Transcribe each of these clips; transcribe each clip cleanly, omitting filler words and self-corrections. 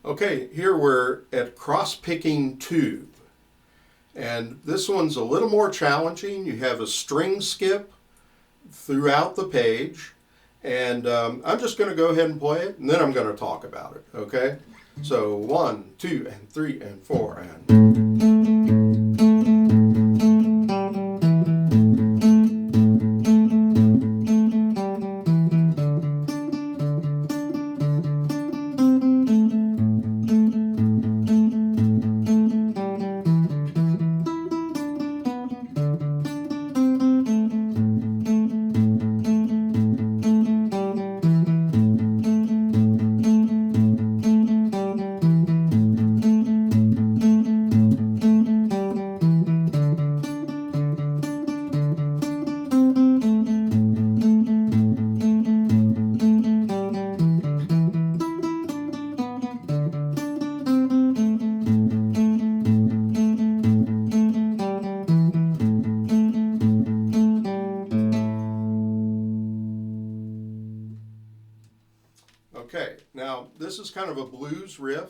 Okay, here we're at Crosspicking 2. And this one's a little more challenging. You have a string skip throughout the page. And I'm just going to go ahead and play it, and then I'm going to talk about it, okay? So 1, 2, and 3, and 4, and... Okay, now this is kind of a blues riff,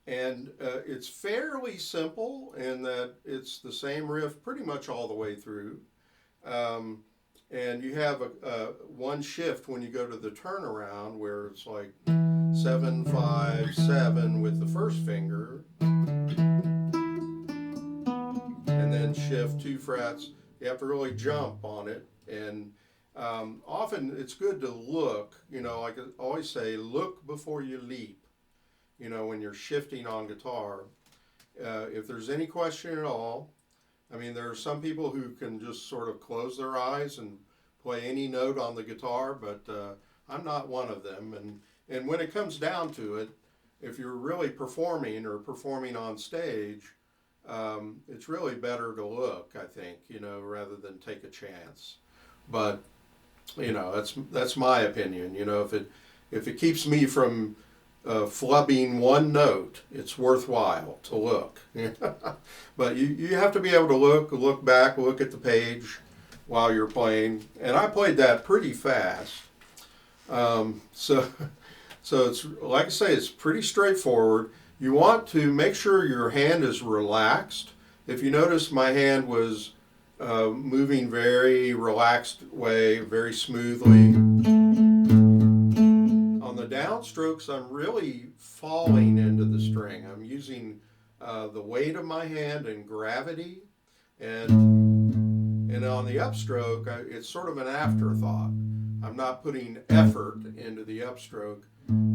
and it's fairly simple in that it's the same riff pretty much all the way through. And you have one shift when you go to the turnaround where it's like 7, 5, 7 with the first finger, and then shift 2 frets. You have to really jump on it, and often it's good to look, like I always say, look before you leap, when you're shifting on guitar. If there's any question at all, I mean, there are some people who can just sort of close their eyes and play any note on the guitar, but I'm not one of them. And when it comes down to it, if you're really performing or performing on stage, it's really better to look, I think, rather than take a chance. But that's my opinion. If it keeps me from flubbing one note, it's worthwhile to look. But you have to be able to look back, look at the page while you're playing. And I played that pretty fast. So it's, like I say, it's pretty straightforward. You want to make sure your hand is relaxed. If you notice, my hand was moving very relaxed way, very smoothly. On the downstrokes, I'm really falling into the string. I'm using the weight of my hand and gravity, and on the upstroke, it's sort of an afterthought. I'm not putting effort into the upstroke.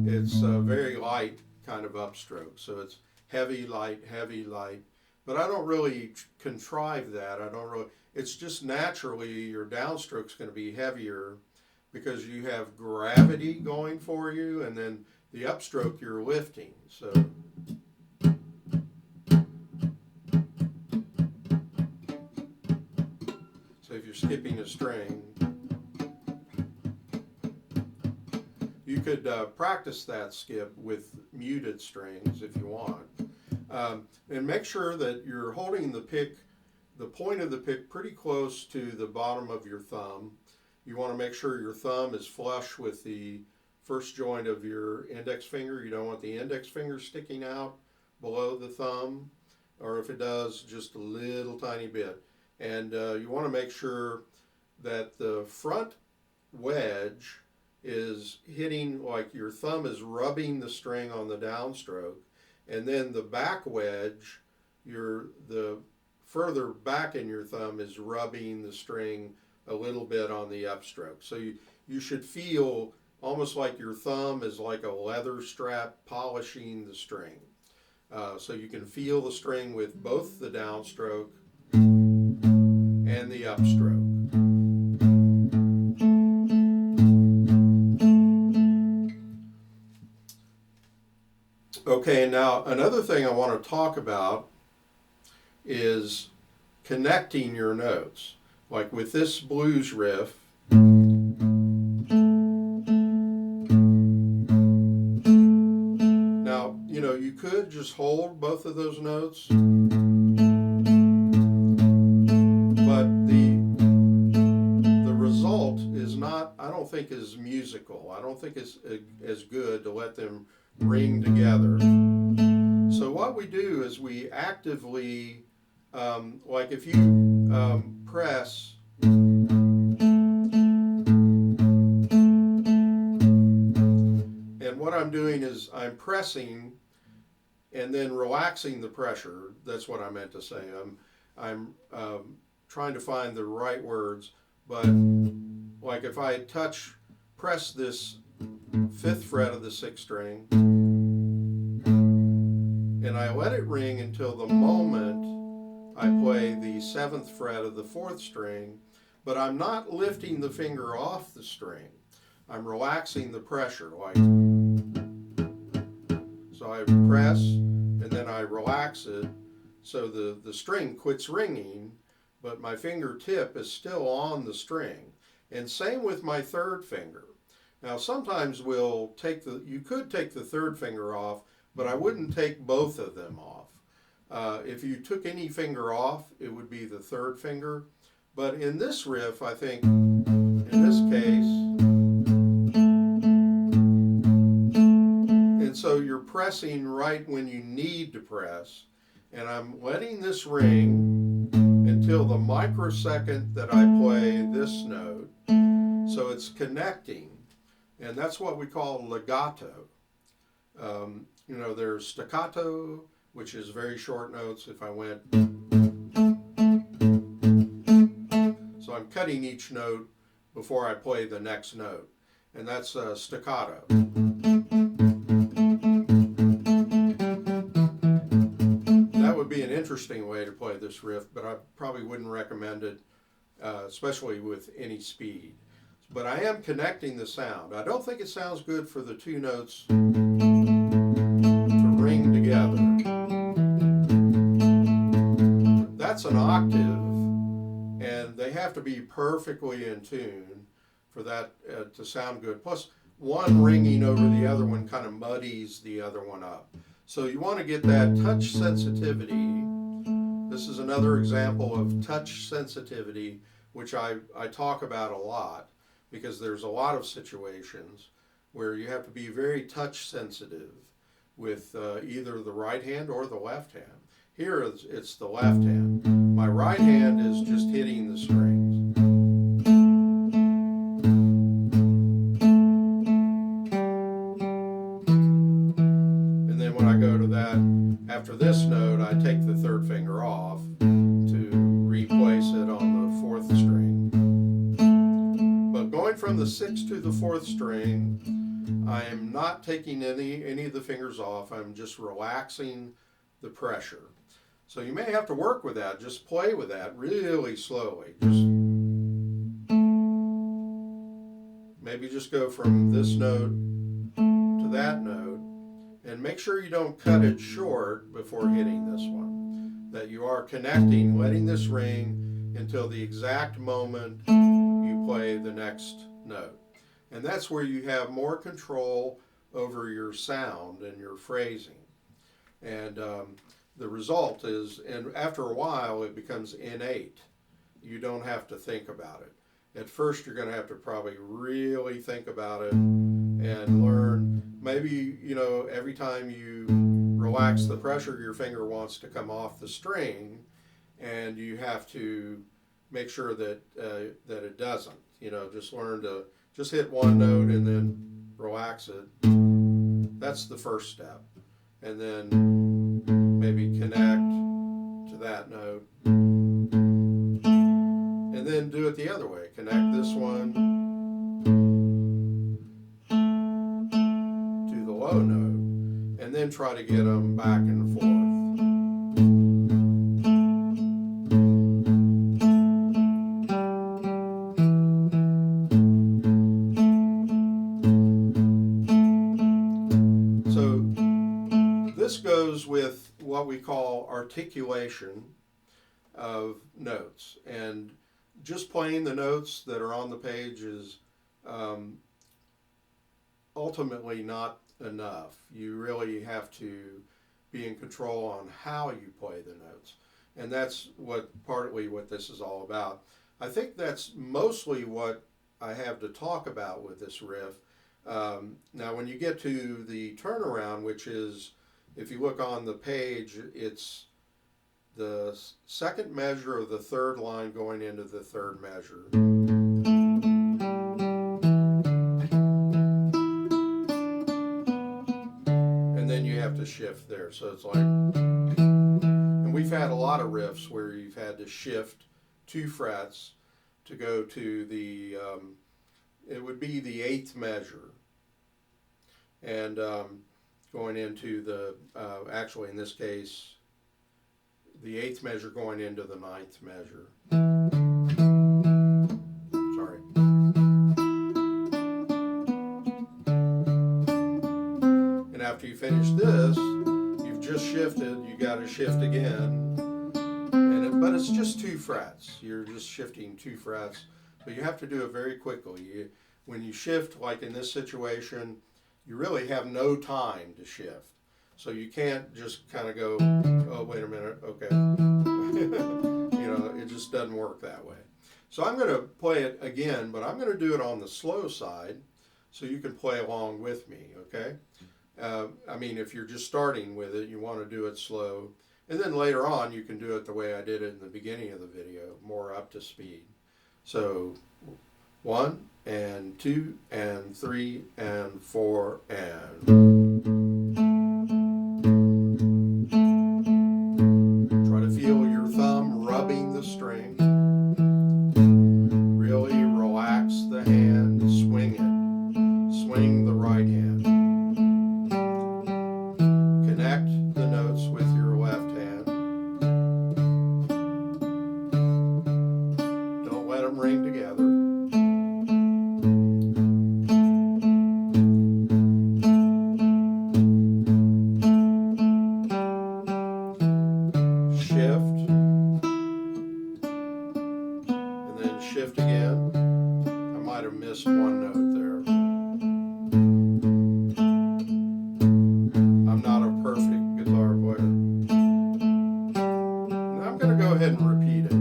It's a very light kind of upstroke, so it's heavy, light, heavy, light. But I don't really contrive that. It's just naturally your downstroke's going to be heavier because you have gravity going for you, and then the upstroke you're lifting. So if you're skipping a string, you could practice that skip with muted strings if you want. And make sure that you're holding the point of the pick pretty close to the bottom of your thumb. You want to make sure your thumb is flush with the first joint of your index finger. You don't want the index finger sticking out below the thumb, or if it does, just a little tiny bit. And you want to make sure that the front wedge is hitting, like your thumb is rubbing the string on the downstroke, and then the back wedge, the further back in your thumb is rubbing the string a little bit on the upstroke. So you should feel almost like your thumb is like a leather strap polishing the string. So you can feel the string with both the downstroke and the upstroke. Okay, now another thing I want to talk about is connecting your notes. Like with this blues riff, now, you could just hold both of those notes, but the result is not, I don't think, as musical. I don't think it's as good to let them ring together. So what we do is we actively, like if you press, and what I'm doing is I'm pressing and then relaxing the pressure. That's what I meant to say. I'm trying to find the right words, but like if I press this 5th fret of the 6th string, and I let it ring until the moment I play the 7th fret of the 4th string, but I'm not lifting the finger off the string. I'm relaxing the pressure, like, so I press and then I relax it so the string quits ringing, but my fingertip is still on the string. And same with my 3rd finger. Now sometimes you could take the 3rd finger off, but I wouldn't take both of them off. If you took any finger off, it would be the 3rd finger. But in this riff, I think, in this case, and so you're pressing right when you need to press, and I'm letting this ring until the microsecond that I play this note, so it's connecting, and that's what we call legato. There's staccato, which is very short notes. If I went, so I'm cutting each note before I play the next note, and that's staccato. That would be an interesting way to play this riff, but I probably wouldn't recommend it, especially with any speed. But I am connecting the sound. I don't think it sounds good for the 2 notes to ring together. That's an octave, and they have to be perfectly in tune for that to sound good. Plus, one ringing over the other one kind of muddies the other one up. So you want to get that touch sensitivity. This is another example of touch sensitivity, which I talk about a lot, because there's a lot of situations where you have to be very touch sensitive with either the right hand or the left hand. Here it's the left hand. My right hand is just hitting the strings. And then when I go to that, after this note, I take the 3rd finger off to replace it on the 4th string. But going from the 6th to the 4th string, I am not taking any of the fingers off. I'm just relaxing the pressure. So you may have to work with that. Just play with that really slowly. Maybe just go from this note to that note, and make sure you don't cut it short before hitting this one. That you are connecting, letting this ring until the exact moment you play the next note. And that's where you have more control over your sound and your phrasing. And the result is, and after a while, it becomes innate. You don't have to think about it. At first, you're going to have to probably really think about it and learn. Maybe, every time you relax the pressure, your finger wants to come off the string, and you have to make sure that it doesn't. Just learn to just hit one note and then relax it. That's the first step. And then maybe connect to that note. And then do it the other way. Connect this one to the low note. And then try to get them back and forth. This goes with what we call articulation of notes, and just playing the notes that are on the page is ultimately not enough. You really have to be in control on how you play the notes, and that's partly what this is all about. I think that's mostly what I have to talk about with this riff. Now, when you get to the turnaround, which is, if you look on the page, it's the second measure of the third line going into the third measure. And then you have to shift there. So it's like, and we've had a lot of riffs where you've had to shift 2 frets to go to the, it would be the 8th measure. And going into the, actually in this case, the 8th measure going into the 9th measure. Sorry. And after you finish this, you've just shifted, you got to shift again. But it's just 2 frets. You're just shifting 2 frets. But you have to do it very quickly. When you shift, like in this situation, you really have no time to shift. So you can't just kind of go, oh, wait a minute, okay. It just doesn't work that way. So I'm going to play it again, but I'm going to do it on the slow side so you can play along with me, okay? I mean, if you're just starting with it, you want to do it slow. And then later on, you can do it the way I did it in the beginning of the video, more up to speed. So 1 and 2 and 3 and 4 and... string. Really relax the hand, swing it. Swing the right hand. Connect the notes with your left hand. Don't let them ring together. Shift again. I might have missed one note there. I'm not a perfect guitar player. And I'm going to go ahead and repeat it.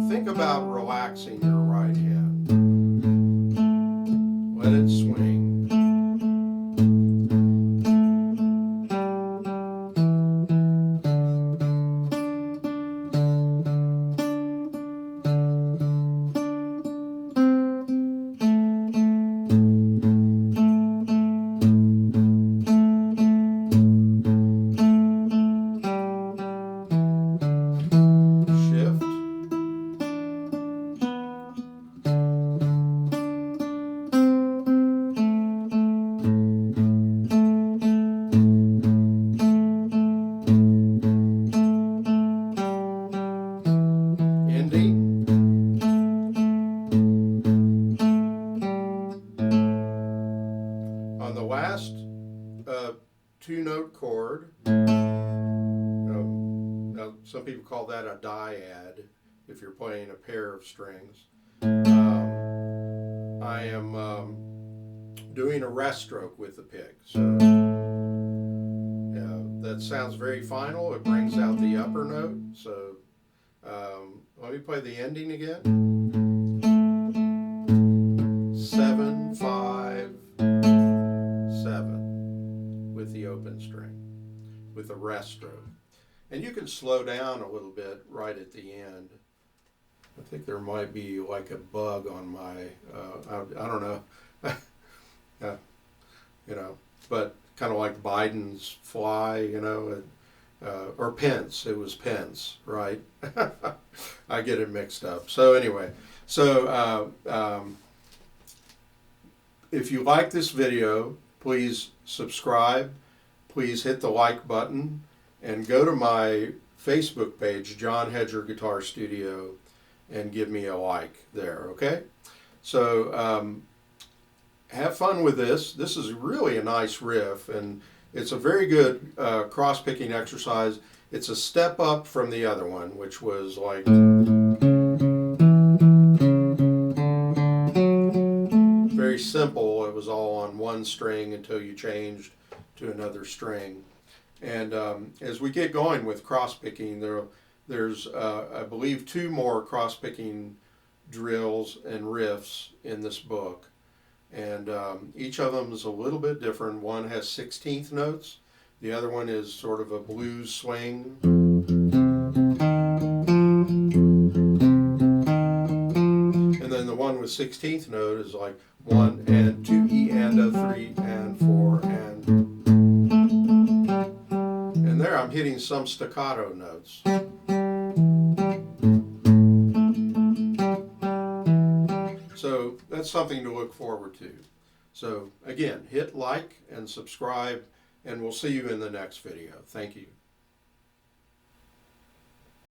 Think about relaxing your right hand. Let it swing. On the last 2-note chord, now some people call that a dyad if you're playing a pair of strings. I am doing a rest stroke with the pick. So that sounds very final. It brings out the upper note. So let me play the ending again. 7, 5, 7 with the open string, with the rest stroke. And you can slow down a little bit right at the end. I think there might be like a bug on my, I don't know, but kind of like Biden's fly, or Pence. It was Pence, right? I get it mixed up. So anyway, if you like this video, please subscribe, please hit the like button, and go to my Facebook page, John Hedger Guitar Studio, and give me a like there, okay? So have fun with this. This is really a nice riff, and it's a very good cross-picking exercise. It's a step up from the other one, which was like... very simple. It was all on one string until you changed to another string. And as we get going with cross-picking, There's, I believe, 2 more cross-picking drills and riffs in this book. And each of them is a little bit different. One has 16th notes. The other one is sort of a blues swing. And then the one with 16th note is like 1 and 2 E and a 3 and 4 and there I'm hitting some staccato notes. So that's something to look forward to. So again, hit like and subscribe, and we'll see you in the next video. Thank you.